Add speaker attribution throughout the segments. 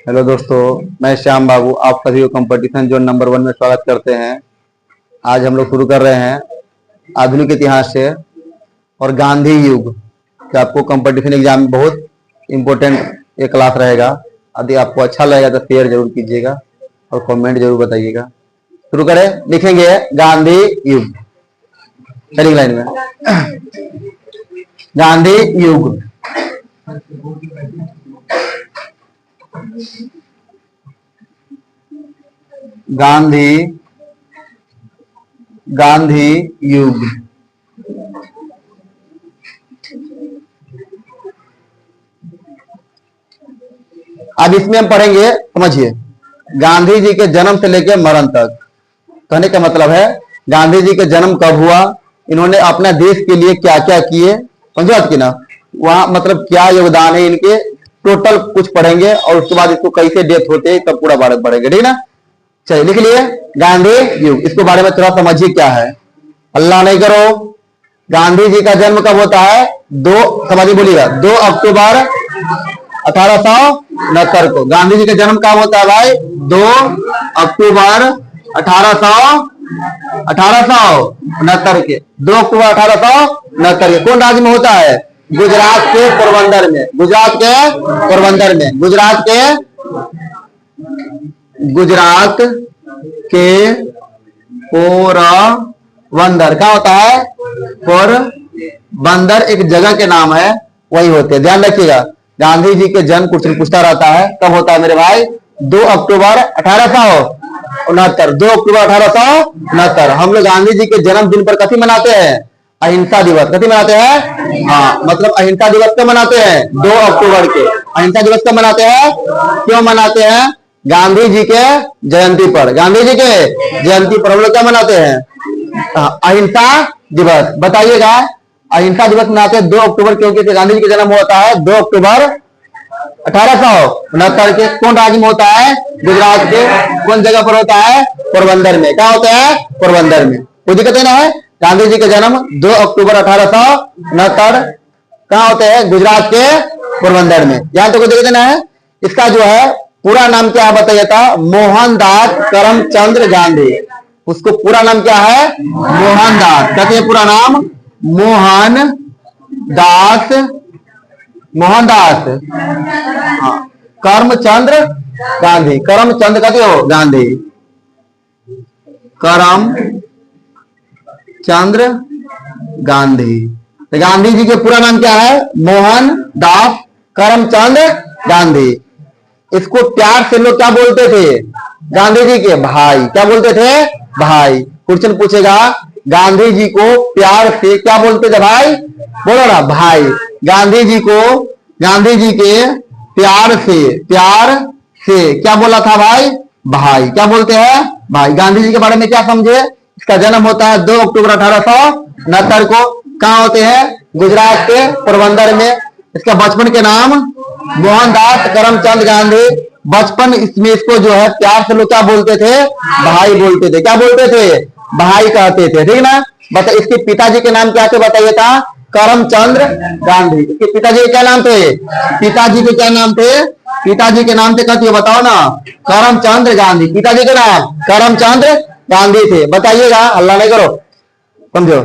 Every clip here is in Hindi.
Speaker 1: हेलो दोस्तों, मैं श्याम बाबू आप सभी को कंपटीशन जोन नंबर 1 में स्वागत करते हैं। आज हम लोग शुरू कर रहे हैं आधुनिक इतिहास से और गांधी युग कि आपको कंपटीशन एग्जाम में बहुत इम्पोर्टेंट ये क्लास रहेगा। यदि आपको अच्छा लगेगा तो शेयर जरूर कीजिएगा और कमेंट जरूर बताइएगा। शुरू करें, लिखेंगे गांधी युग। चलिए लाइन में गांधी युग। गांधी युग। अब इसमें हम पढ़ेंगे, समझिए, गांधी जी के जन्म से लेकर मरण तक। कहने का मतलब है गांधी जी के जन्म कब हुआ, इन्होंने अपने देश के लिए क्या क्या किए, समझो कि ना, वहां मतलब क्या योगदान है इनके, टोटल कुछ पढ़ेंगे और उसके बाद इसको कैसे डेथ होते हैं तब पूरा बारे में पढ़ेंगे, ठीक ना। चलिए लिख लिए गांधी युग। इसके बारे में थोड़ा समझिए क्या है। अल्लाह नहीं करो, गांधी जी का जन्म कब होता है? समझिए, बोलिएगा 2 अक्टूबर 1869 को गांधी जी का जन्म कब होता है भाई? 2 अक्टूबर 1869 के 2 अक्टूबर 1869 के कौन राज्य में होता है? गुजरात के पोरबंदर में। गुजरात के पोरबंदर क्या होता है? पोरबंदर एक जगह के नाम है, वही होते हैं। ध्यान रखिएगा, गांधी जी के जन्म क्वेश्चन पूछता रहता है, कब होता है मेरे भाई? 2 अक्टूबर 1869। 2 अक्टूबर 1869 हम लोग गांधी जी के जन्मदिन पर कथी मनाते हैं? अहिंसा दिवस। कथी मनाते हैं? हाँ, मतलब अहिंसा दिवस क्यों मनाते हैं? 2 अक्टूबर के अहिंसा दिवस क्यों मनाते हैं? क्यों मनाते हैं? गांधी जी के जयंती पर। गांधी जी के जयंती पर हम लोग क्या मनाते हैं? अहिंसा दिवस। बताइएगा, अहिंसा दिवस मनाते हैं 2 अक्टूबर क्योंकि गांधी जी का जन्म होता है 2 अक्टूबर 1869 के कौन राज्य में होता है? गुजरात के कौन जगह पर होता है? पोरबंदर में। क्या होता है? पोरबंदर में। कोई दिक्कत नहीं है। गांधी जी का जन्म 2 अक्टूबर 1869 कहाँ होते हैं? गुजरात के पोरबंदर में। यहाँ तो कोई दिक्कत नहीं है। इसका जो है पूरा नाम क्या बताइए था? मोहनदास करमचंद गांधी। उसको पूरा नाम क्या है? मोहनदास। कहते हैं पूरा नाम मोहनदास करमचंद गांधी। करमचंद कहते हो गांधी, करमचंद्र गांधी। तो गांधी जी के पूरा नाम क्या है? मोहनदास करमचंद गांधी। इसको प्यार से लोग क्या बोलते थे? गांधी जी के भाई। क्या बोलते थे? भाई। क्वेश्चन पूछेगा, गांधी जी को प्यार से क्या बोलते थे भाई? बोलो ना, भाई। गांधी जी के प्यार से क्या बोला था भाई? भाई। क्या बोलते हैं? भाई। गांधी जी के बारे में क्या समझे? इसका जन्म होता है 2 अक्टूबर 1869 को। कहाँ होते हैं? गुजरात के पोरबंदर में। इसका बचपन के नाम मोहनदास करमचंद गांधी। बचपन इसमें इसको जो है प्यार से लोग क्या बोलते थे? भाई बोलते थे। क्या बोलते थे? भाई कहते थे, ठीक ना। बता, इसके पिताजी के नाम क्या थे बताइए था? करमचंद गांधी। इसके पिताजी के क्या नाम थे? पिताजी के क्या नाम थे? पिताजी के नाम थे कहती है, बताओ ना। करमचंद गांधी। पिताजी के नाम करमचंद गांधी थे। बताइएगा, हल्ला नहीं करो, समझो।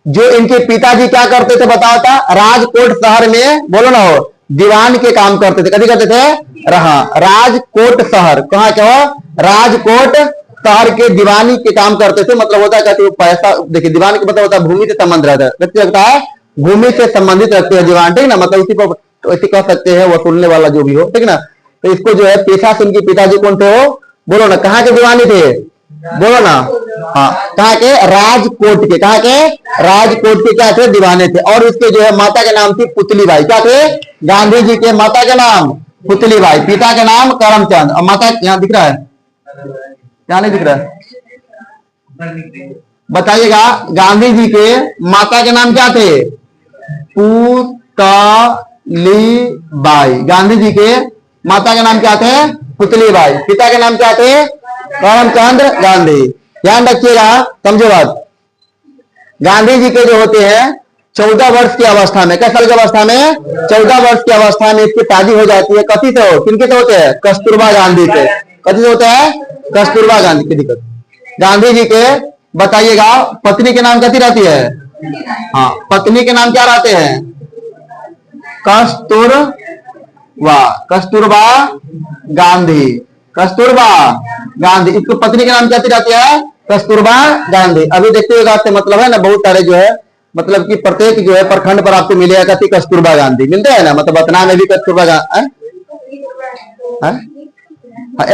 Speaker 1: जो इनके पिताजी क्या करते थे बताओ था? राजकोट शहर में, बोलो ना, हो दीवान के काम करते थे। कभी करते थे? राजकोट शहर। कहाँ क्या हो? राजकोट शहर के दीवानी के काम करते थे। मतलब होता है कहते हैं पैसा, देखिए दीवान के मतलब होता है भूमि से संबंध रहता है, लगता है भूमि से संबंधित रखते हैं दीवान, ठीक ना। मतलब इसी को ऐसे कह सकते हैं वसूलने वाला जो भी हो, ठीक ना। तो इसको जो है पेशा से इनके पिताजी कौन थे? हो बोलो ना, कहाँ के दीवानी थे? बोलो ना। हाँ, कहाँ के? राजकोट के। कहाँ के? राजकोट के क्या थे? दीवाने थे। और उसके जो है माता के नाम थी पुतली बाई। क्या थे? गांधी जी के माता के नाम पुतली बाई, पिता के नाम करमचंद। और माता यहाँ दिख रहा है? क्या नहीं दिख रहा है? बताइएगा, गांधी जी के माता के नाम क्या थे? पुतली बाई। गांधी जी के माता के नाम क्या थे? पुतली बाई। पिता के नाम क्या थे? करमचंद गांधी। ध्यान रखिएगा, समझो बात। गांधी जी के जो होते हैं 14 वर्ष की अवस्था में, किस साल की अवस्था में? 14 वर्ष की अवस्था में इसकी शादी हो जाती है। कथी से हो? किनके से होते हैं? कस्तूरबा गांधी से। कथी से होते हैं? कस्तूरबा गांधी की दिक्कत। गांधी जी के बताइएगा पत्नी के नाम कथी रहती है? हाँ, पत्नी के नाम क्या रहते हैं? कस्तूरबा, कस्तूरबा गांधी, कस्तूरबा गांधी। इसको पत्नी के नाम क्या रहती है? कस्तूरबा गांधी। अभी देखिएगा से मतलब है ना, बहुत सारे जो है मतलब कि प्रत्येक जो है प्रखंड पर आपको मिलेगा कि कस्तूरबा गांधी मिलते हैं ना, मतलब बतना में भी कस्तूरबा गांधी।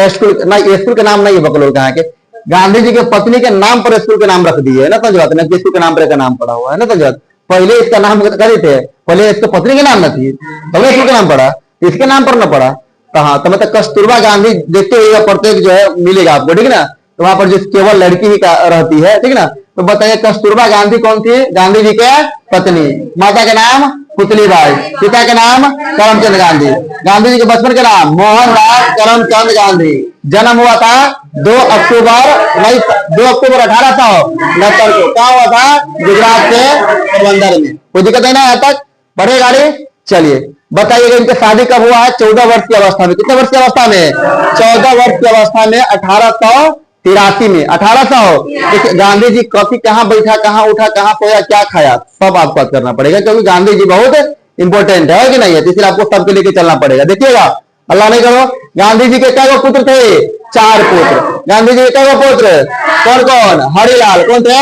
Speaker 1: स्कूल नहीं, स्कूल के नाम नहीं है बकलोल कहाँ के। गांधी जी के पत्नी के नाम पर स्कूल के नाम रख दिए है ना, समझ बात ना, स्कूल के नाम पर का नाम पड़ा हुआ है ना, समझ बात। पहले इसका नाम करे थे, पहले इसको पत्नी के नाम न थी, पहले स्कूल के नाम पड़ा, इसके नाम पर न पड़ा। कहा तो मतलब कस्तूरबा गांधी देखते हुए प्रत्येक जो है मिलेगा आपको, ठीक है ना। तो वहां पर जो केवल लड़की ही रहती है, ठीक है ना। तो बताइए कस्तूरबा गांधी कौन थी? गांधी जी के पत्नी। माता के नाम पुतलीबाई, पिता के नाम करमचंद गांधी। गांधी जी के बचपन के नाम मोहनदास करमचंद गांधी। जन्म हुआ था 2 अक्टूबर 1869 को। क्या हुआ था? गुजरात के पोरबंदर में। कोई दिक्कत है ना यहाँ तक? बढ़े गाड़ी। चलिए बताइएगा इनकी शादी कब हुआ है? 14 वर्ष की अवस्था में। कितने वर्ष की अवस्था में? 14 वर्ष की अवस्था में 1883 में। 1800। गांधी जी कभी कहाँ बैठा, कहाँ उठा, कहाँ सोया, क्या खाया, सब आपको याद करना पड़ेगा, क्योंकि गांधी जी बहुत इंपॉर्टेंट है कि नहीं है, इसलिए आपको सबके लेके चलना पड़ेगा। देखिएगा, अल्लाह नहीं करो। गांधी जी के क्या पुत्र थे? 4 पुत्र। गांधी जी के क्या पुत्र? कौन कौन? हरिलाल। कौन थे?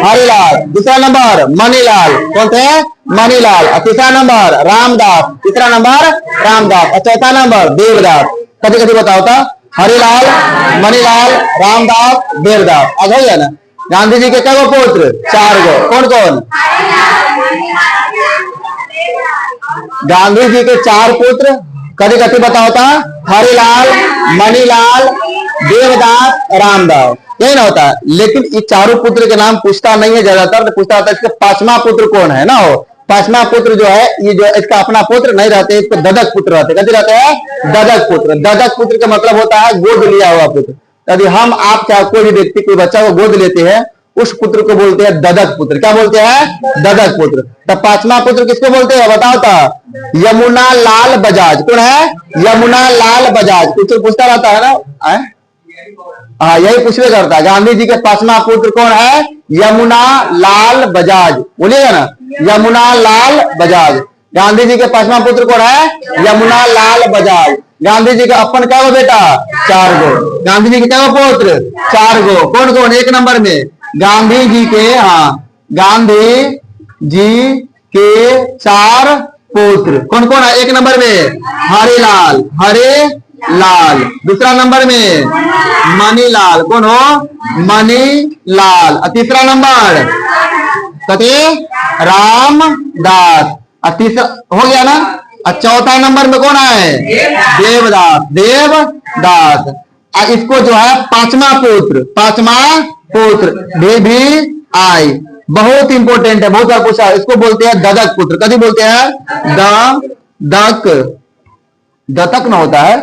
Speaker 1: हरिलाल। दूसरा नंबर मणिलाल। कौन थे? मणिलाल। तीसरा नंबर रामदास। तीसरा नंबर रामदास। और चौथा नंबर देवदास। कभी कभी बताओ था? हरिलाल, मणिलाल, रामदास, देवदास। आज हो गया ना। गांधी जी के क्या पुत्र? 4 गो। कौन कौन? गांधी जी के 4 पुत्र। कभी कभी बताओ था? हरिलाल, मणिलाल, देवदास, रामदास। यही ना होता है। लेकिन ये चारों पुत्र के नाम पूछता नहीं है ज्यादातर, पूछता होता है इसका 5वां पुत्र कौन है ना। हो 5वां पुत्र जो है, ये जो इसका अपना पुत्र नहीं रहते, इसको ददक पुत्र रहते। कैसे रहते हैं? ददक पुत्र। ददक पुत्र का मतलब होता है गोद लिया हुआ पुत्र। यदि हम आप चाहे कोई भी व्यक्ति कोई बच्चा को गोद लेते हैं, उस पुत्र को बोलते हैं ददक पुत्र। क्या बोलते हैं? ददक पुत्र। तब 5वां पुत्र किसको बोलते हैं? बताओ था? यमुना लाल बजाज। कौन है? यमुना लाल बजाज। कुछ पूछता रहता है ना, हाँ यही पूछवे करता है। गांधी जी के 5वां पुत्र कौन है? यमुना लाल बजाज। बोलिएगा ना, यमुना लाल बजाज। गांधी जी के 5वां पुत्र कौन है? यमुना लाल बजाज। गांधी जी का अपन क्या गो बेटा? 4 गो। गांधी जी के क्या पुत्र? 4 गो। कौन कौन? 1 नंबर में गांधी जी के, हाँ गांधी जी के 4 पुत्र। कौन कौन है? 1 नंबर में हरिलाल, हरे लाल। दूसरा नंबर में मणिलाल। कौन हो? मणिलाल। तीसरा नंबर कते? रामदास। तीसरा हो गया ना। चौथा नंबर में कौन है? देवदास, देवदास। इसको जो है 5वां पुत्र, 5वां पुत्र भी आई। बहुत इंपॉर्टेंट है, बहुत बार पूछा। इसको बोलते हैं ददक पुत्र। कभी बोलते हैं? ददक, दत्तक ना होता है।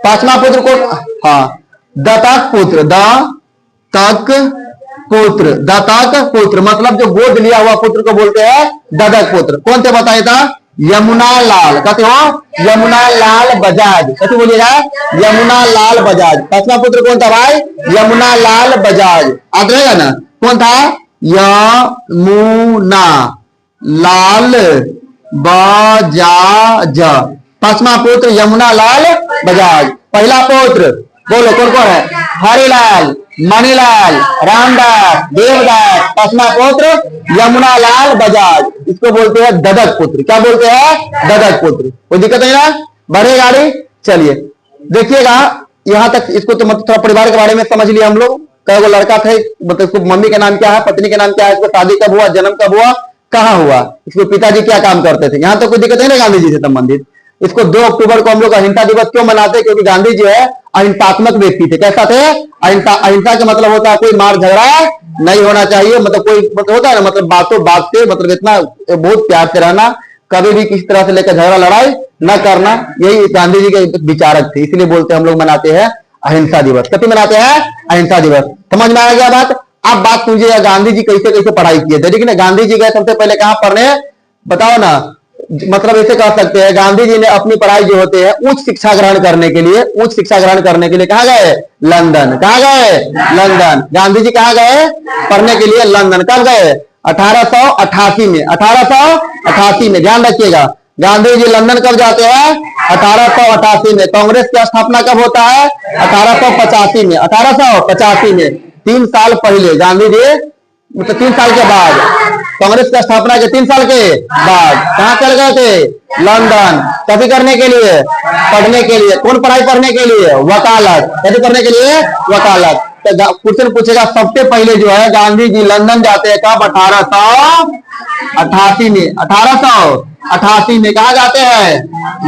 Speaker 1: 5वां पुत्र को, हाँ दत्तक पुत्र, दत्तक पुत्र, दत्तक पुत्र मतलब जो गोद लिया हुआ पुत्र को बोलते हैं दत्तक पुत्र। कौन थे बताया था? यमुना लाल। कहते हो? यमुना लाल बजाज। कैसे बोलिएगा? यमुना लाल बजाज। 5वां पुत्र कौन था भाई? यमुना लाल बजाज। याद रहेगा ना? कौन था? यमुना लाल बजाज। 5वां पुत्र यमुना लाल बजाज। पहला पुत्र बोलो कौन कौन है? हरिलाल, मणिलाल, रामदास, देवदास। 5वां पुत्र यमुना लाल बजाज। इसको बोलते हैं ददक पुत्र। क्या बोलते हैं? ददक पुत्र। कोई दिक्कत नहीं ना? बढ़े गाड़ी। चलिए देखिएगा यहां तक। इसको तो मतलब थोड़ा परिवार के बारे में समझ लिया हम लोग। कई वो लड़का थे, मतलब इसको मम्मी का नाम क्या है, पत्नी का नाम क्या है, इसको शादी कब हुआ, जन्म कब हुआ, कहाँ हुआ, इसके पिताजी क्या काम करते थे। यहाँ तो कोई दिक्कत नहीं ना गांधी जी से संबंधित। इसको 2 अक्टूबर को हम लोग अहिंसा दिवस क्यों मनाते हैं? क्योंकि गांधी जी है अहिंसात्मक व्यक्ति थे। कैसा थे? अहिंसा का मतलब होता है कोई मार झगड़ा नहीं होना चाहिए, मतलब कोई मतलब होता है ना, मतलब बातों बात से मतलब इतना बहुत प्यार से रहना, कभी भी किसी तरह से लेकर झगड़ा लड़ाई न करना, यही गांधी जी के विचारक थे। इसलिए बोलते हम लोग मनाते हैं अहिंसा दिवस। कभी मनाते हैं अहिंसा दिवस। समझ में आ गया बात? अब बात पूछिए गांधी जी कैसे कैसे पढ़ाई किए थे। लेकिन गांधी जी गए सबसे पहले कहां पढ़ने? बताओ ना। मतलब ऐसे कह सकते हैं गांधी जी ने अपनी पढ़ाई जो होते हैं उच्च शिक्षा ग्रहण करने के लिए, उच्च शिक्षा ग्रहण करने के लिए कहाँ गए? लंदन। कहाँ गए? लंदन। गांधी जी कहाँ गए पढ़ने के लिए? लंदन। कब गए? 1888 में। 1888 में, ध्यान रखिएगा। गांधी जी लंदन कब जाते हैं? 1888 में। कांग्रेस की स्थापना कब होता है? 1885 में। 1885 में, 3 साल पहले गांधी जी, मतलब 3 साल के बाद, कांग्रेस की स्थापना के 3 साल के बाद कहां चल गए थे? लंदन। कभी करने के लिए? पढ़ने के लिए। कौन पढ़ाई पढ़ने के लिए? वकालत। कभी करने के लिए? वकालत। तो क्वेश्चन पूछेगा सबसे पहले जो है गांधी जी लंदन जाते हैं कब? 1888 में। 1888 में कहा जाते हैं?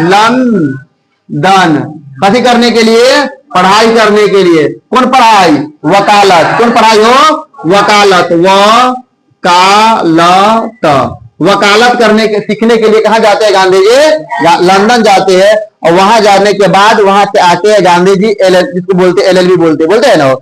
Speaker 1: लंदन। कभी करने के लिए? पढ़ाई करने के लिए। कौन पढ़ाई? वकालत। कौन पढ़ाई हो? वकालत। वकालत करने के सीखने के लिए कहा जाते हैं गांधी जी? लंदन जाते हैं। और वहां जाने के बाद वहां से आते हैं गांधी जी जिसको बोलते एलएलबी बोलते हैं ना,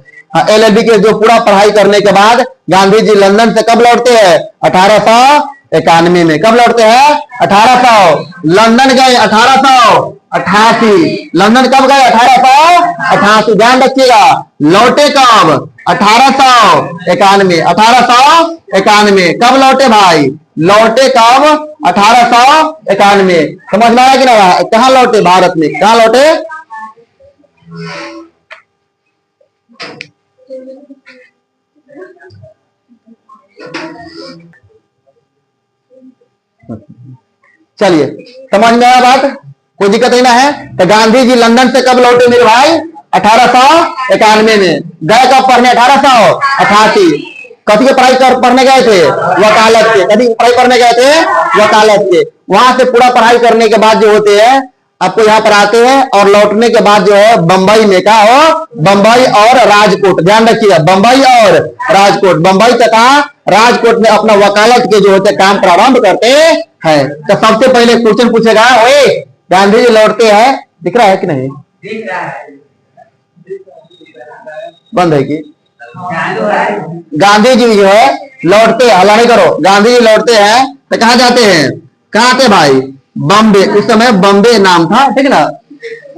Speaker 1: एलएलबी के जो पूरा पढ़ाई करने के बाद गांधी जी लंदन से कब लौटते हैं? 1891 में। कब लौटते हैं? 1800। लंदन गए 1888। लंदन कब गए? 1888। ध्यान रखिएगा। लौटे कब? 1891। 1891 कब लौटे भाई? लौटे कब? 1891। समझ में आया कि ना? कहां लौटे? भारत में। कहां लौटे? चलिए, समझ में आया बात? कोई दिक्कत नहीं ना है? तो गांधी जी लंदन से कब लौटे मेरे भाई? 1891 में। गए कब पढ़ने? 1888। कथी के पढ़ाई पढ़ने गए थे? वकालत के। कथी पढ़ाई पढ़ने गए थे? वकालत के। वहां से पूरा पढ़ाई करने के बाद जो होते हैं आपको यहाँ पर आते हैं और लौटने के बाद जो है बंबई में, क्या हो? बंबई और राजकोट। ध्यान रखिएगा, बंबई और राजकोट। बंबई तथा राजकोट में अपना वकालत के जो होते काम प्रारंभ करते हैं। तो सबसे पहले क्वेश्चन पूछेगा, ओए गांधी जी लौटते हैं, दिख रहा है कि नहीं? दिख रहा है। बंद है कि? गांधी जी जो है लौटते, हल्ला नहीं करो। गांधी जी लौटते हैं तो कहाँ जाते हैं? कहाँ आते भाई? बॉम्बे। उस समय बॉम्बे नाम था, ठीक ना?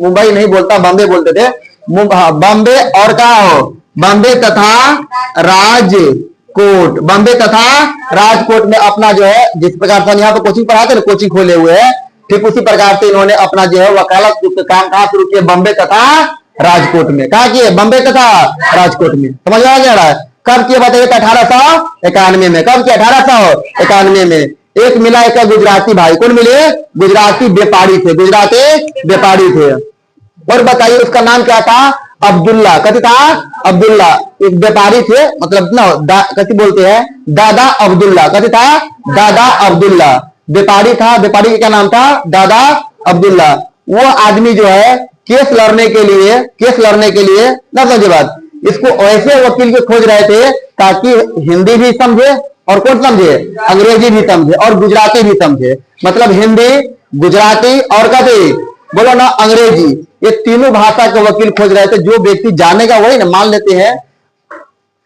Speaker 1: मुंबई नहीं बोलता, बॉम्बे बोलते थे। बॉम्बे और क्या हो? बॉम्बे तथा राजकोट। बॉम्बे तथा राजकोट में अपना जो है, जिस प्रकार से यहाँ पे कोचिंग पढ़ाते हैं, कोचिंग खोले हुए हैं, ठीक उसी प्रकार से इन्होंने अपना जो है वकालत काम कहाँ शुरू किया? बॉम्बे तथा राजकोट में। कहा किए? बॉम्बे तथा राजकोट में। समझ आ जा रहा है? कब किया बताइए? 1891 में। कब किया? 1891 में। एक मिला एक गुजराती भाई। कौन मिले? गुजराती व्यापारी थे। गुजराती व्यापारी थे। और बताइए उसका नाम क्या था? अब्दुल्ला। कथी था? अब्दुल्ला। एक व्यापारी थे, मतलब ना कथी बोलते हैं? दादा अब्दुल्ला। कथी था? दादा अब्दुल्ला। व्यापारी था। व्यापारी का क्या नाम था? दादा अब्दुल्ला। वो आदमी जो है केस लड़ने के लिए ना, समझे बात, इसको ऐसे वकील को खोज रहे थे ताकि हिंदी भी समझे और कौन समझे? अंग्रेजी भी समझे और गुजराती भी समझे। मतलब हिंदी, गुजराती और कभी बोलो ना अंग्रेजी, ये तीनों भाषा के वकील खोज रहे थे। जो व्यक्ति जानेगा वही ना, मान लेते हैं।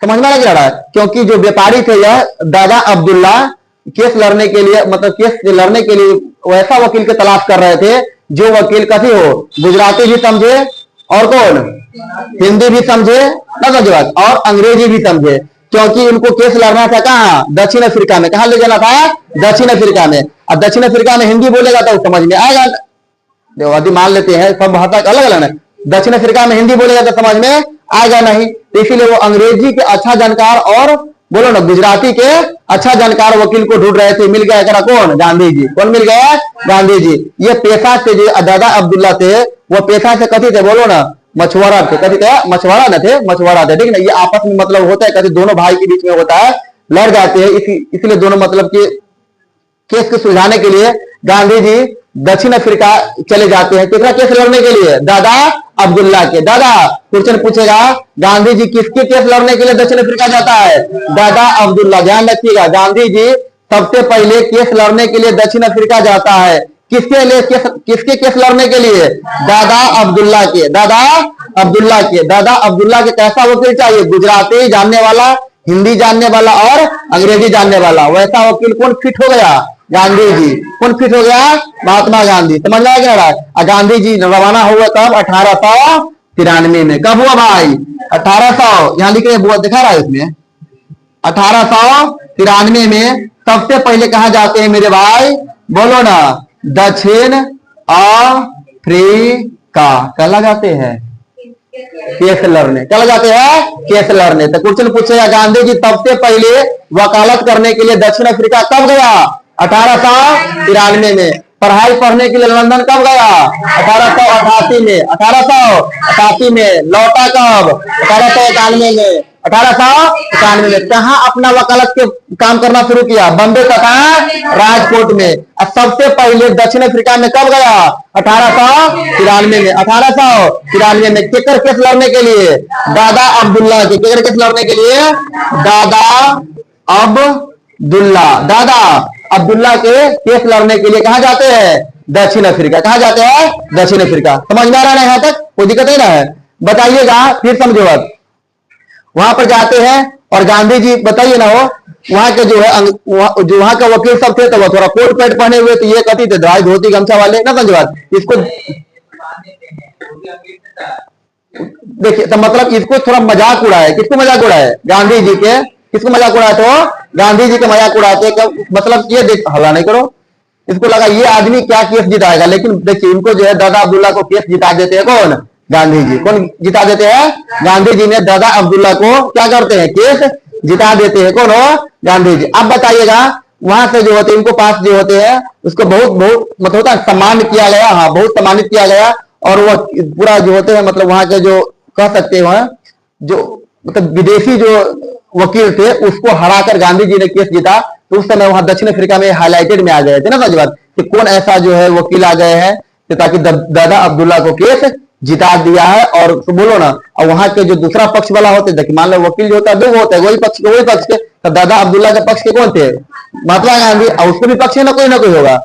Speaker 1: समझ में लग रहा है? क्योंकि जो व्यापारी थे यह दादा अब्दुल्ला, केस लड़ने के लिए, मतलब केस लड़ने के लिए वैसा वकील की तलाश कर रहे थे जो वकील कथी हो? गुजराती भी समझे और कौन? हिंदी भी समझे ना, समझे बात, और अंग्रेजी भी समझे। क्योंकि उनको केस लड़ना था कहाँ? दक्षिण अफ्रीका में। कहाँ ले जाना था? दक्षिण अफ्रीका में। और दक्षिण अफ्रीका में हिंदी बोलेगा तो समझ में आएगा। देखो यदि मान लेते हैं सब भाषा अलग अलग है, दक्षिण अफ्रीका में हिंदी बोलेगा तो समझ में आएगा नहीं, तो इसीलिए वो अंग्रेजी के अच्छा जानकार और बोलो ना गुजराती के अच्छा जानकार वकील को ढूंढ रहे थे। मिल गया करा कौन? गांधी जी। कौन मिल गया? गांधी जी। ये पेशा से जो दादा अब्दुल्ला थे वो पेशा से कथी थे? बोलो ना मछुआरा थे। कथी थे? मछुआरा न थे, मछुआरा थे, ठीक ना? ये आपस में मतलब होता है, कभी दोनों भाई के बीच में होता है, लड़ जाते हैं, इसलिए दोनों मतलब कि केस को सुलझाने के लिए गांधी जी दक्षिण अफ्रीका चले जाते हैं। कितना केस लड़ने के लिए? दादा अब्दुल्ला के। दादा क्वेश्चन पूछेगा, गांधी जी किसके केस लड़ने के लिए दक्षिण अफ्रीका जाता है? दादा अब्दुल्ला। ध्यान रखिएगा, गांधी जी सबसे पहले केस लड़ने के लिए दक्षिण अफ्रीका जाता है। किसके लिए? किसके केस लड़ने के लिए? दादा अब्दुल्ला के। दादा अब्दुल्ला के। दादा अब्दुल्ला के कैसा वकील चाहिए? गुजराती जानने वाला, हिंदी जानने वाला और अंग्रेजी जानने वाला। वैसा वकील कौन फिट हो गया? गांधी जी। कौन फिट हो गया? महात्मा गांधी। समझ में आ गया? गांधी जी रवाना हुआ कब? 1893 में। कब हुआ भाई? 1800, यहां लिख रहे दिखा रहा है इसमें, 1893 में। सबसे पहले कहा जाते हैं मेरे भाई? बोलो ना, दक्षिण अफ्रीका। कहला जाते हैं केस लड़ने। क्या लगाते हैं? केस लड़ने। तो क्वेश्चन पूछेगा, गांधी जी सबसे पहले वकालत करने के लिए दक्षिण अफ्रीका कब गया? 1893 में। पढ़ाई पढ़ने के लिए लंदन कब गया? 1888 में। 1888 में। लौटा कब? 1891 में। 1891 में। कहा अपना वकालत के काम करना शुरू किया? बम्बे तथा राजकोट में। सबसे पहले दक्षिण अफ्रीका में कब गया? 1893 में। 1893 में केकर केस लड़ने के लिए? दादा अब्दुल्ला के। केकर केस लड़ने के लिए? दादा अब्दुल्ला। दादा अब्दुल्ला के केस लड़ने के लिए कहा जाते हैं? दक्षिण अफ्रीका। कहा जाते हैं? दक्षिण अफ्रीका। समझ में आ रहा है यहां तक? कोई दिक्कत नहीं ना है? बताइएगा, फिर समझो। अब वहां पर जाते हैं और गांधी जी, बताइए ना, हो वहां के जो है जो वहां का वकील सब थे, तो वो थोड़ा कोट पैंट पहने हुए, तो ये कथी थे? दवाई धोती गमछा वाले ना। समझ बात? इसको देखिए, तो मतलब इसको थोड़ा मजाक उड़ाए। किसको मजाक उड़ाए? गांधी जी के। किसको मजाक उड़ाए? तो गांधी जी के मजाक उड़ाते। मतलब ये देख, हल्ला नहीं करो। इसको लगा ये आदमी क्या केस जिताएगा, लेकिन देखिए इनको जो है दादा अब्दुल्ला को केस जिता देते हैं। कौन? गांधी जी। कौन जिता देते हैं? गांधी जी ने दादा अब्दुल्ला को क्या करते हैं? केस जिता देते हैं। कौन हो? गांधी जी। अब बताइएगा, वहां से जो होते हैं, इनको पास जो होते हैं, उसको बहुत बहुत मतलब होता है सम्मान किया गया। हाँ, बहुत सम्मानित किया गया। और वो पूरा जो होते हैं, मतलब वहां के जो कह सकते हैं, जो मतलब विदेशी जो वकील थे, उसको हराकर गांधी जी ने केस जीता। तो उस समय वहां दक्षिण अफ्रीका में हाईलाइटेड में आ गए थे ना। समझ बात? कि कौन ऐसा जो है वकील आ गए हैं ताकि दादा अब्दुल्ला को केस जिता दिया है। और तो बोलो ना, और वहां के जो दूसरा पक्ष वाला होते, देखिए मान लो वकील जो होता है दो होता है, वही पक्ष के वही पक्ष के। तो दादा अब्दुल्ला के पक्ष के कौन थे? महात्मा गांधी। और उसको भी पक्ष ना कोई होगा,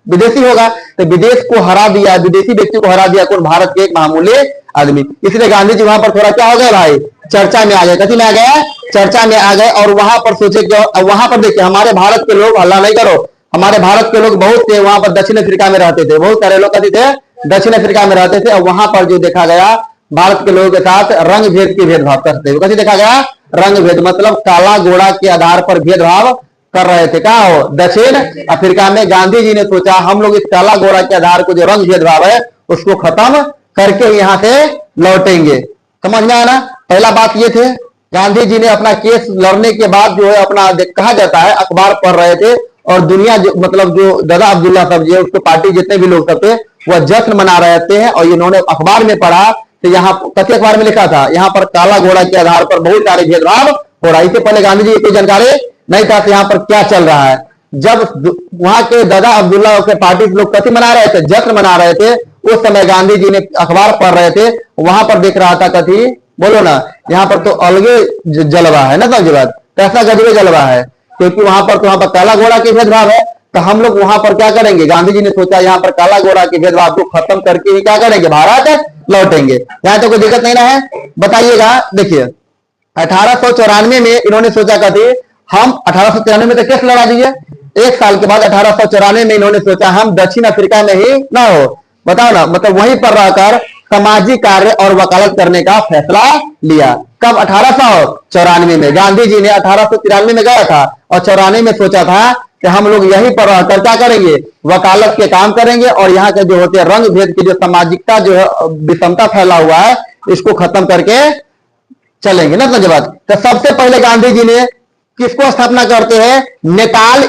Speaker 1: विदेशी होगा। तो विदेश को हरा दिया, विदेशी व्यक्ति को हरा दिया कौन? भारत के एक मामूली आदमी। इसलिए गांधी जी वहां पर थोड़ा क्या हो गया भाई? चर्चा में आ गए। कथी में आ गया? चर्चा में आ गए। और वहां पर सोचे कि वहां पर देखिए हमारे भारत के लोग, हल्ला नहीं करो, हमारे भारत के लोग बहुत थे वहां पर, दक्षिण अफ्रीका में रहते थे। बहुत सारे लोग कथी थे? दक्षिण अफ्रीका में रहते थे। और वहां पर जो देखा गया, भारत के लोगों के साथ रंग भेद के भेदभाव करते हुए। कैसे देखा गया? रंग भेद, मतलब काला गोरा के आधार पर भेदभाव कर रहे थे। कहा हो? दक्षिण अफ्रीका में। गांधी जी ने सोचा हम लोग इस काला गोरा के आधार को जो रंग भेदभाव है उसको खत्म करके यहाँ से लौटेंगे। समझ में आया ना? पहला बात ये थे। गांधी जी ने अपना केस लड़ने के बाद जो है अपना कहा जाता है अखबार पढ़ रहे थे, और दुनिया जो मतलब जो दादा अब्दुल्ला सब जो है उसको पार्टी जितने भी लोग सब थे वह जश्न मना रहे थे। और इन्होंने अखबार में पढ़ा, तो यहाँ कथी अखबार में लिखा था? यहाँ पर काला घोड़ा के आधार पर बहुत सारे भेदभाव हो रहा है। इससे पहले गांधी जी की कोई जानकारी नहीं था यहाँ पर क्या चल रहा है। जब वहां के दादा अब्दुल्ला के पार्टी के लोग कथी मना रहे थे? जश्न मना रहे थे। उस समय गांधी जी ने अखबार पढ़ रहे थे, वहां पर देख रहा था कथी? बोलो ना, यहाँ पर तो अलगे जलवा है ना। समझ बात? कैसा गजबे जलवा है, क्योंकि वहां पर काला घोड़ा के भेदभाव है। तो हम लोग वहां पर क्या करेंगे? गांधी जी ने सोचा यहाँ पर काला गोरा के भेदभाव को खत्म करके ही क्या करेंगे? भारत लौटेंगे। यहाँ तो कोई दिक्कत नहीं ना है? बताइएगा, देखिए 1894 में इन्होंने सोचा कथी? हम 1893 में तो केस लड़ा दीजिए। एक साल के बाद 1894 में इन्होंने सोचा हम दक्षिण अफ्रीका में ही ना हो, बताओ ना, मतलब वहीं पर रहकर सामाजिक कार्य और वकालत करने का फैसला लिया। कब? 1894 में। गांधी जी ने 1893 में गया था और 94 में सोचा था कि हम लोग यहीं पर रहकर क्या करेंगे? वकालत के काम करेंगे। और यहाँ के जो होते हैं रंग भेद की जो सामाजिकता जो है विषमता फैला हुआ है, इसको खत्म करके चलेंगे ना। समझ बात? तो सबसे पहले गांधी जी ने किसको स्थापना करते हैं? Natal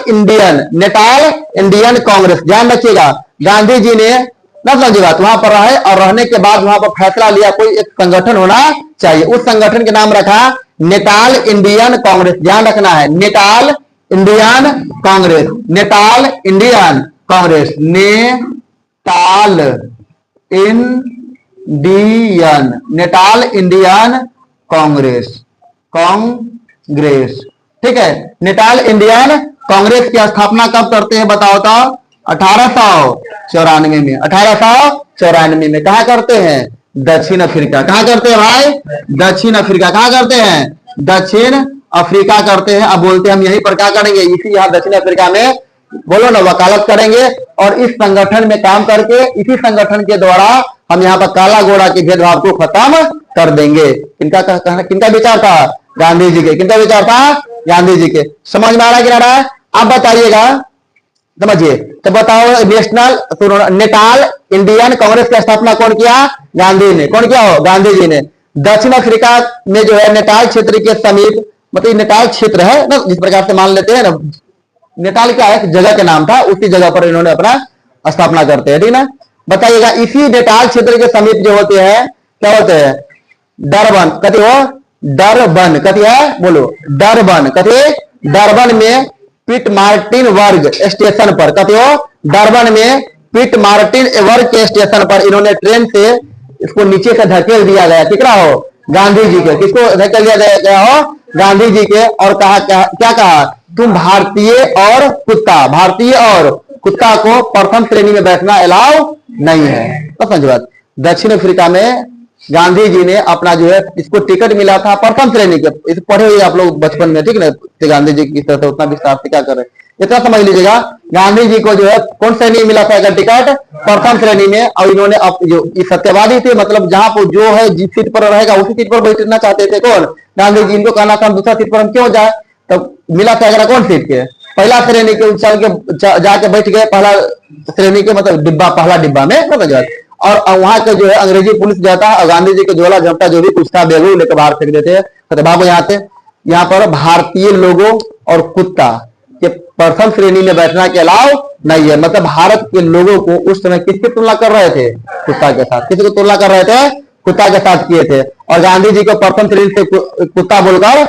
Speaker 1: Indian Congress. ध्यान रखिएगा, गांधी जी ने ना समझ बात वहां पर रहे और रहने के बाद वहां पर फैसला लिया कोई एक संगठन होना चाहिए। उस संगठन के नाम रखा नेटाल इंडियन कांग्रेस। ध्यान रखना है, Natal Indian Congress. Natal Indian Congress. Natal Indian Congress. ठीक है, नेटाल इंडियन कांग्रेस की स्थापना कब करते हैं बताओ तो? 1894 में। 1894 में। कहा करते हैं? दक्षिण अफ्रीका। कहा करते हैं भाई? दक्षिण अफ्रीका। कहा करते हैं? दक्षिण अफ्रीका करते हैं। अब बोलते हैं हम यहीं पर क्या करेंगे? इसी यहाँ दक्षिण अफ्रीका में बोलो ना, वकालत करेंगे और इस संगठन में काम करके इसी संगठन के द्वारा हम यहाँ पर काला गोरा के भेदभाव को खत्म कर देंगे। किनका विचार था? गांधी जी के। किनका विचार था? गांधी जी के। समझ में आ रहा है कि नहीं आ रहा है? आप बताइएगा, समझिए। तो बताओ, नेटाल इंडियन कांग्रेस की स्थापना कौन किया? गांधी ने। कौन किया हो? गांधी जी ने। दक्षिण अफ्रीका में जो है नेटाल क्षेत्र के समीप, मतलब नेटाल क्षेत्र है ना, जिस प्रकार से मान लेते हैं ना, नेटाल क्या है? जगह के नाम था, उसी जगह पर इन्होंने अपना स्थापना करते हैं, ठीक ना। बताइएगा, इसी नेटाल क्षेत्र के समीप जो होते हैं, क्या होते हैं? डरबन। कथी हो? डरबन। कथी है? बोलो। डरबन। कथी? डरबन में पिट मार्टिन वर्ग स्टेशन पर। कथी हो? डरबन में पिट मार्टिन वर्ग के स्टेशन पर इन्होंने ट्रेन से इसको नीचे से धकेल दिया गया। कितना हो? गांधी जी के। किसको धकेल दिया गया हो? गांधी जी के। और कहा, क्या कहा? तुम भारतीय और कुत्ता, भारतीय और कुत्ता को प्रथम श्रेणी में बैठना अलाउ नहीं है। तो समझ बात। दक्षिण अफ्रीका में गांधी जी ने अपना जो है, इसको टिकट मिला था प्रथम श्रेणी के। इसे पढ़े हुए आप लोग बचपन में, ठीक ना। गांधी जी की तरह से उतना विस्तार से क्या कर रहे, इतना समझ लीजिएगा। गांधी जी को जो है कौन श्रेणी में मिला था अगर टिकट? प्रथम श्रेणी में। और इन्होंने जो सत्यवादी थे, मतलब जहां पर जो है जिस सीट पर रहेगा उसी सीट पर बैठना चाहते थे। कौन? गांधी जी। इनको कहना था हम दूसरा सीट पर हम क्यों जाए, तब मिला था अगर कौन सीट के? पहला श्रेणी के। चल के जाके बैठ गए पहला श्रेणी के, मतलब डिब्बा, पहला डिब्बा में, समझ गए। और वहां के जो है अंग्रेजी पुलिस जाता और गांधी जी के झोला झपटा जो भी कुछ था बेगू लेकर बाहर फेंक देते। तो बाबू यहाँ पर भारतीय लोगों और कुत्ता के प्रथम श्रेणी में बैठना के अलाव नहीं है। मतलब भारत के लोगों को उस समय किसकी तुलना कर रहे थे? कुत्ता के साथ। किसी को तुलना कर रहे थे? कुत्ता के साथ किए थे। और गांधी जी को प्रथम श्रेणी से कुत्ता बोलकर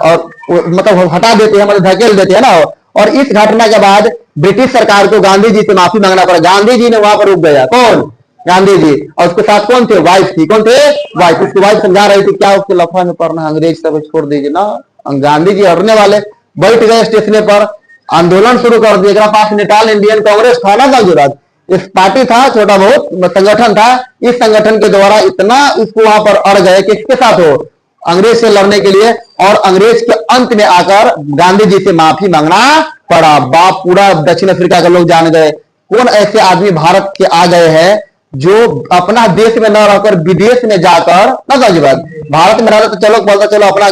Speaker 1: और मतलब हटा देते हैं, मतलब धकेल देते हैं ना। और इस घटना के बाद ब्रिटिश सरकार को गांधी जी से माफी मांगना पड़ा। गांधी जी ने वहां पर रुक गया। कौन? गांधी जी। और उसके साथ कौन थे? वाइफ थी। कौन थे? वाइफ। उसकी वाइफ समझा रही थी क्या उसके लफड़ा में पड़ना, अंग्रेज सब छोड़ दीजिए ना। गांधी जी हटने वाले, बैठ गए स्टेशन पर, आंदोलन शुरू कर दिया। पास नेटाल इंडियन कांग्रेस था ना, गुजरात इस पार्टी था, छोटा बहुत संगठन था। इस संगठन के द्वारा इतना उसको वहां पर अड़ गए कि इसके साथ हो अंग्रेज से लड़ने के लिए। और अंग्रेज के अंत में आकर गांधी जी से माफी मांगना पड़ा। बाप पूरा दक्षिण अफ्रीका के लोग जान गए कौन ऐसे आदमी भारत के आ गए हैं जो अपना देश में न रहकर विदेश में जाकर, ना समझ बात, भारत में रहता तो चलो बोलता चलो अपना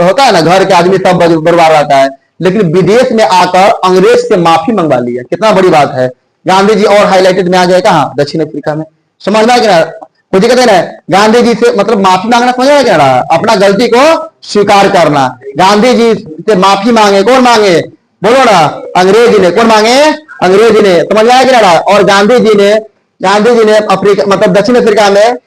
Speaker 1: होता है ना, घर के आदमी सब बर्बाद रहता है, लेकिन विदेश में आकर अंग्रेज से माफी मंगवा लिया। कितना बड़ी बात है। गांधी जी और हाईलाइटेड में आ गए कहा? दक्षिण अफ्रीका में। समझ में आ गया? कुछ कहते हैं गांधी जी से मतलब माफी मांगना, समझ में क्या? अपना गलती को स्वीकार करना। गांधी जी से माफी मांगे। कौन मांगे? बोलो ना। अंग्रेज ने। कौन मांगे? अंग्रेज ने। समझ में आया क्या? और गांधी जी ने अफ्रीका मतलब दक्षिण अफ्रीका में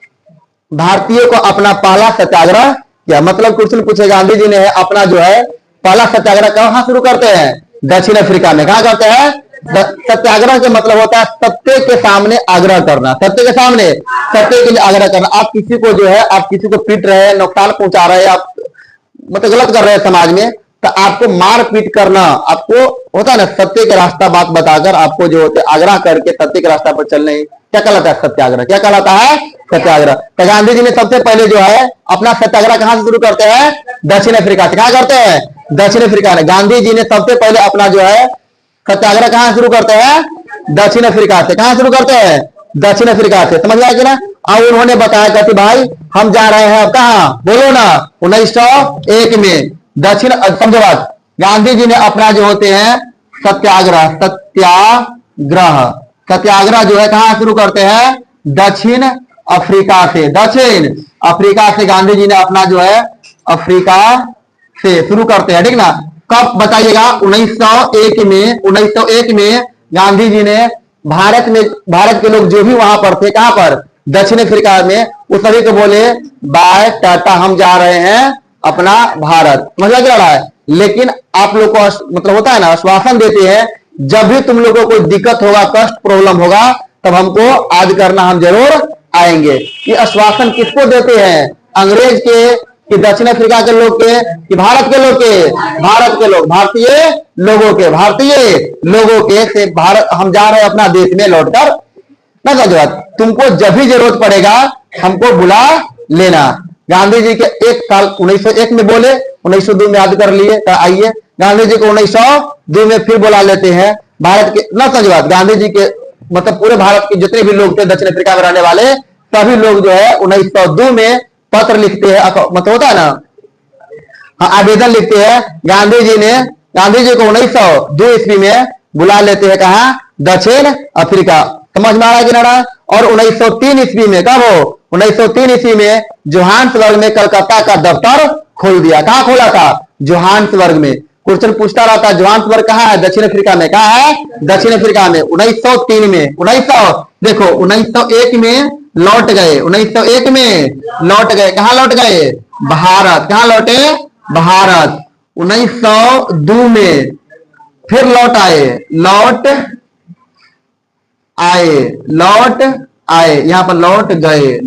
Speaker 1: भारतीयों को अपना पहला सत्याग्रह किया। मतलब क्वेश्चन पूछे, गांधी जी ने अपना जो है पहला सत्याग्रह कहां शुरू करते हैं? दक्षिण अफ्रीका में। कहां करते हैं? सत्याग्रह का मतलब होता है सत्य के सामने आग्रह करना। सत्य के सामने, सत्य के लिए आग्रह करना। आप किसी को जो है, आप किसी को पीट रहे हैं, नुकसान पहुंचा रहे हैं, आप मतलब गलत कर रहे हैं समाज में, तो आपको मार पीट करना, आपको होता है ना सत्य के रास्ता बात बताकर आपको जो होते आग्रह करके सत्य के रास्ता पर चलने, क्या कहलाता है? सत्याग्रह। क्या कहलाता है? सत्याग्रह। तो गांधी जी ने सबसे पहले जो है अपना सत्याग्रह कहां से शुरू करते हैं? दक्षिण अफ्रीका से। कहां करते हैं? दक्षिण अफ्रीका में। गांधी जी ने सबसे पहले अपना जो है सत्याग्रह कहां शुरू करते हैं? दक्षिण अफ्रीका से। कहां शुरू करते हैं? दक्षिण अफ्रीका से। समझ आया कि ना? और उन्होंने बताया कहते भाई हम जा रहे हैं अब कहां? बोलो ना। 1901 में दक्षिण, समझो बात, गांधी जी ने अपना जो होते हैं सत्याग्रह सत्याग्रह जो है कहां शुरू करते हैं? दक्षिण अफ्रीका से। दक्षिण अफ्रीका से गांधी जी ने अपना जो है अफ्रीका से शुरू करते हैं, ठीक ना। कब बताइएगा? 1901 में गांधी जी ने भारत के लोग जो भी वहां पर थे, कहां पर? दक्षिण अफ्रीका में, उस सभी को बोले बाय टाटा हम जा रहे हैं अपना भारत। मतलब क्या रहा है? लेकिन आप लोग को मतलब होता है ना, आश्वासन देते हैं जब भी तुम लोगों को दिक्कत होगा, कष्ट प्रॉब्लम होगा, तब हमको याद करना, हम जरूर आएंगे। ये आश्वासन किसको देते हैं? अंग्रेज के कि दक्षिण अफ्रीका के लोग के कि भारत के लोग के? भारत के लोग, भारतीय लोगों के से भारत हम जा रहे हैं अपना देश में लौटकर, ना समझो। तुमको जब भी जरूरत पड़ेगा हमको बुला लेना। गांधी जी के 1 साल 1901 में बोले, 1902 में याद कर लिए। आइए गांधी जी को 1902 में फिर बुला लेते हैं। भारत के ना समझ बात, गांधी जी के मतलब पूरे भारत के जितने भी लोग थे दक्षिण अफ्रीका में रहने वाले सभी लोग जो है 1902 में पत्र लिखते हैं, मतलब होता है ना, आवेदन लिखते हैं गांधी जी को 1902 ईस्वी में बुला लेते हैं कहा, दक्षिण अफ्रीका। समझ में आ रहा है कि ना? और 1903 ईस्वी में कब हो, 1903 ईस्वी में जोहान्सबर्ग में कलकत्ता का दफ्तर खोल दिया। कहां खोला था? जोहान्सबर्ग में। क्वेश्चन पूछता रहता है जोहान्सबर्ग कहां है? दक्षिण अफ्रीका में। कहां है? दक्षिण अफ्रीका में। 1903 में 1900 देखो 1901 में लौट गए, 1901 में लौट गए। कहां लौट गए? भारत। कहां लौटे? भारत। 1902 में फिर लौट आए, लौट आए, यहां पर लौट गए।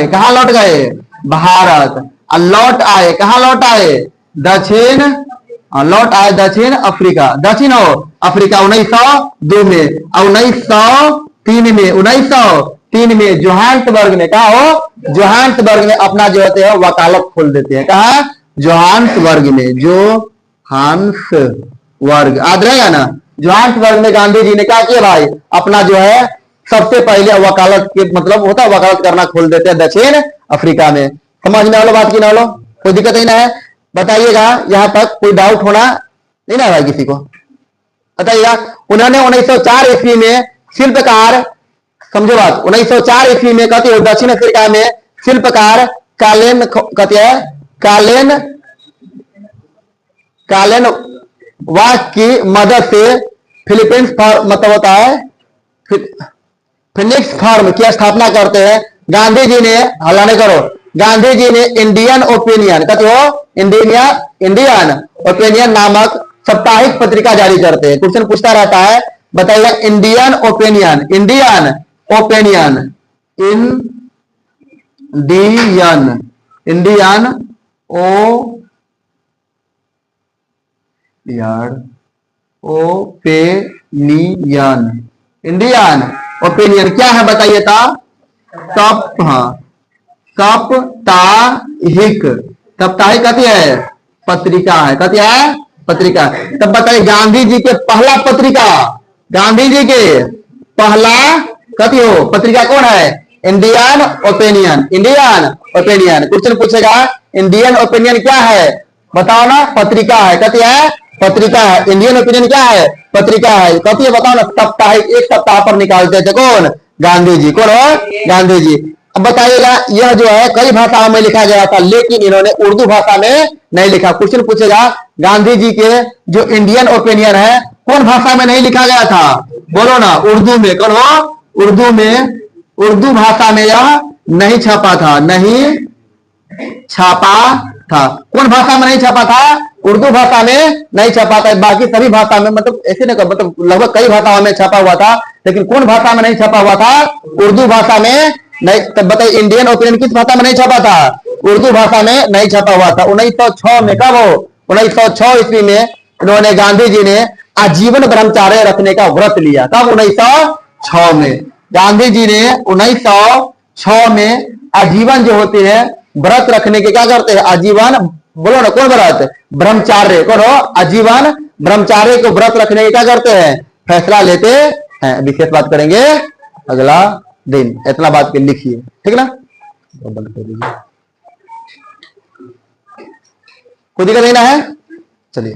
Speaker 1: कहां लौट गए? भारत। और लौट आए, कहां लौट आए? दक्षिण, लौट आए दक्षिण अफ्रीका, दक्षिण अफ्रीका 1902 में। और 1903 में जोहान्सबर्ग में कहा हो, जोहान्सबर्ग में अपना जो होते हैं वकालत खोल देते हैं। कहा? जोहान्सबर्ग में। जोहान्सबर्ग याद रहेगा ना? जोहान्सबर्ग में गांधी जी ने क्या किया भाई, अपना जो है सबसे पहले वकालत के मतलब होता है वकालत करना खोल देते हैं दक्षिण अफ्रीका में। समझ में आलो बात की ना लो, कोई दिक्कत ही ना है? बताइएगा यहां तक कोई डाउट होना नहीं ना भाई किसी को? बताइएगा। उन्होंने 1904 ईस्वी में शिल्पकार, समझो बात, 1904 ईस्वी में कहते हो दक्षिण अफ्रीका में शिल्पकार कालेन कहते हैं, कालेन वाक की मदद से फिलीपींस फॉर्म मतलब होता है फिनिक्स फॉर्म की स्थापना करते हैं। गांधी जी ने हल्ला करो, गांधी जी ने इंडियन ओपिनियन कहते हो, इंडियन ओपिनियन नामक साप्ताहिक पत्रिका जारी करते हैं। क्वेश्चन पूछता रहता है, बताइएगा Indian opinion, Indian Indian opinion क्या है बताइए था? साप्ताहिक, साप्ताहिक कहती है पत्रिका है, कहती है पत्रिका। तब बताइए गांधी जी के पहला पत्रिका, गांधी जी के पहला कहती हो पत्रिका कौन है? Indian opinion, Indian opinion. Question पूछेगा इंडियन ओपिनियन क्या है बताओ ना? पत्रिका है, कहती है पत्रिका है। इंडियन ओपिनियन क्या है? पत्रिका है, कहती है बताओ ना? साप्ताहिक, एक सप्ताह पर निकालते थे कौन? गांधी जी। कौन हो? गांधी जी। अब बताइएगा यह जो है कई भाषाओं में लिखा गया था लेकिन इन्होंने उर्दू भाषा में नहीं लिखा। क्वेश्चन पूछेगा गांधी जी के जो इंडियन ओपिनियन है कौन भाषा में नहीं लिखा गया था? बोलो ना? उर्दू में। कौन हो? उर्दू में, उर्दू भाषा में यह नहीं छपा था, नहीं छपा था। कौन भाषा में नहीं छपा था? उर्दू भाषा में नहीं छपा था। बाकी सभी भाषा में मतलब ऐसे नहीं, मतलब लगभग कई भाषाओं में छपा हुआ था लेकिन कौन भाषा में नहीं छपा हुआ था? उर्दू भाषा में नहीं। तब बताइए इंडियन ओपिनियन किस भाषा में नहीं छपा था? उर्दू भाषा में नहीं छपा हुआ था। 1906 में, कब हो? 1906 ईस्वी में इन्होंने, गांधी जी ने आजीवन ब्रह्मचार्य रखने का व्रत लिया। कब? 1906 में। गांधी जी ने 1906 में आजीवन जो होते हैं व्रत रखने के क्या करते हैं? आजीवन, बोलो ना कौन व्रत? ब्रह्मचार्य। कौन हो? आजीवन ब्रह्मचार्य को व्रत रखने के क्या करते हैं? फैसला लेते हैं। विशेष बात करेंगे अगला दिन। इतना बात के लिखिए, ठीक ना? कोई दिक्कत नहीं ना है? चलिए